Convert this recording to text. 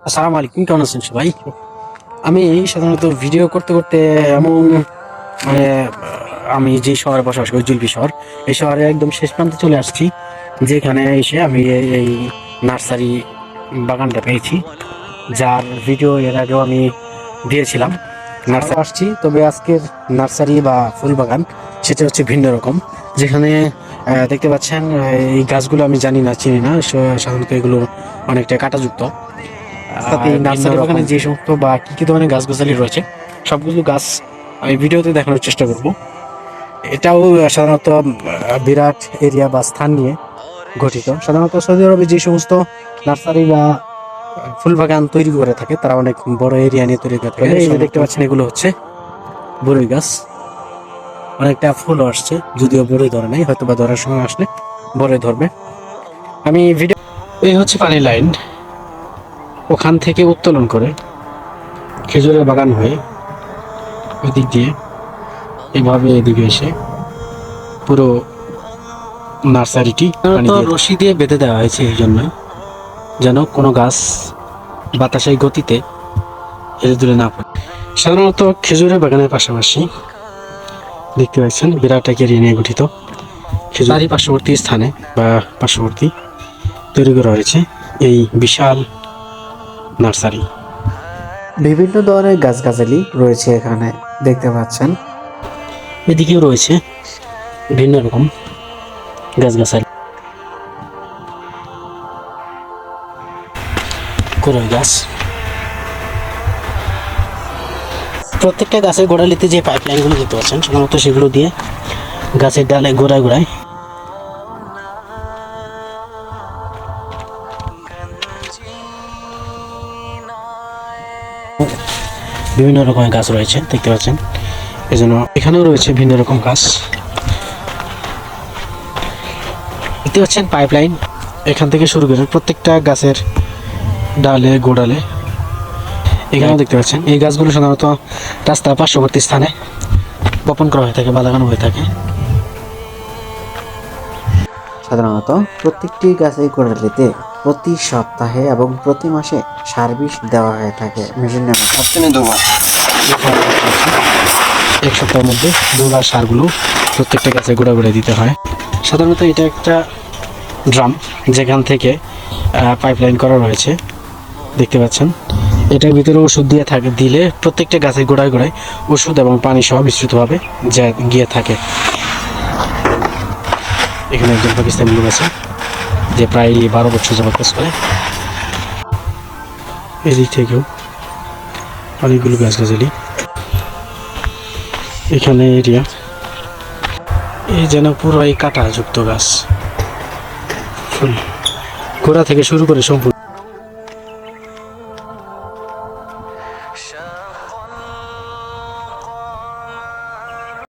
আসসালামু আলাইকুম, কেমন আছেন সবাই? আমি সাধারণত ভিডিও করতে করতে এমন মানে আমি যে শহরে বসবাস করি, জুলপি শহর, এই শহরে একদম শেষ প্রান্তে চলে আসছি, যেখানে এসে আমি এই নার্সারি বাগানটা পেয়েছি, যার ভিডিও এর আগেও আমি দিয়েছিলাম। নার্সারি আসছি, তবে আজকের নার্সারি বা ফুল বাগান সেটা হচ্ছে ভিন্ন রকম। যেখানে দেখতে পাচ্ছেন, এই গাছগুলো আমি জানি না, চিনি না, সাধারণত এগুলো অনেকটা কাঁটাযুক্ত। সাথে এই নার্সারি বাগানে যে সমস্ত বা কি কি ধরনের গাছগাছালি রয়েছে, সবগুলো গাছ আমি ভিডিওতে দেখানোর চেষ্টা করব। এটাও সাধারণত বিরাট এরিয়া বা স্থান নিয়ে গঠিত। সাধারণত সৌদি আরবে যে সমস্ত নার্সারি বা ফুল বাগান তৈরি করে থাকে, তারা অনেক বড় এরিয়া নিয়ে তৈরি করে থাকে। এই যে দেখতে পাচ্ছেন, এগুলো হচ্ছে বরই গাছ। অনেকটা ফুল আসছে, যদিও বড়ই ধরে নাই, হয়তো বা ধরার সময় আসলে বড়ই ধরবে। আমি ভিডিও, এই হচ্ছে পানি লাইন, ওখান থেকে উত্তোলন করে খেজুরের বাগান হয়ে ওই দিক দিয়ে এভাবে এদিকে এসে পুরো নার্সারিটি রশি দিয়ে বেঁধে দেওয়া হয়েছে, এই জন্য যেন কোনো গাছ বাতাসের গতিতে হেলে দুলে না পড়ে। সাধারণত খেজুরের বাগানের পাশাপাশি দেখতে পাচ্ছেন বিরাট এক এরিয়া নিয়ে গঠিত। খেজুরি পার্শ্ববর্তী স্থানে বা পার্শ্ববর্তী তৈরি করা হয়েছে এই বিশাল নার্সারি। বিভিন্ন ধরনের গাছগাছালি রয়েছে এখানে দেখতে পাচ্ছেন। এদিকেও রয়েছে ভিন্ন রকম গাছগাছালি, করই গাছ। প্রত্যেকটা গাছের গোড়ালিতে যে পাইপ লাইনগুলো দেখতে পাচ্ছেন, সাধারণত সেগুলো দিয়ে গাছের ডালে গোড়ায় গোড়ায় বিভিন্ন রকমের গাছ রয়েছে দেখতে পাচ্ছেন। এজন্য এখানেও রয়েছে ভিন্ন রকম গাছ দেখতে পাচ্ছেন। পাইপ লাইন এখান থেকে শুরু করে প্রত্যেকটা গাছের ডালে গোড়ালে এখানেও দেখতে পাচ্ছেন। এই গাছগুলো সাধারণত রাস্তার পার্শ্ববর্তী স্থানে বপন করা হয়ে থাকে বা লাগানো হয়ে থাকে। সাধারণত প্রত্যেকটি গাছের গোড়ালিতে প্রতি সপ্তাহে এবং প্রতি মাসে সার বিষ দেওয়া হয়ে থাকে মেশিনের মাধ্যমে। এক সপ্তাহের মধ্যে দুবার সারগুলো প্রত্যেকটা গাছে গোড়া গোড়ায় দিতে হয়। সাধারণত এটা একটা ড্রাম, যেখান থেকে পাইপ লাইন করা রয়েছে দেখতে পাচ্ছেন। এটার ভিতরে ওষুধ দিয়ে থাকে, দিলে প্রত্যেকটা গাছের গোড়ায় গোড়ায় ওষুধ এবং পানি সহ মিশ্রিতভাবে যা গিয়ে থাকে। এখানে একজন পাকিস্তানি লোক আছে যে প্রায় 12 বছর যাবত কাজ করে। এদিক থেকেও অনেকগুলো গাছগাছালি এখানে এরিয়া। এই যেন পুরো এই কাঁটা যুক্ত গাছ, ফুল গোড়া থেকে শুরু করে সম্পূর্ণ।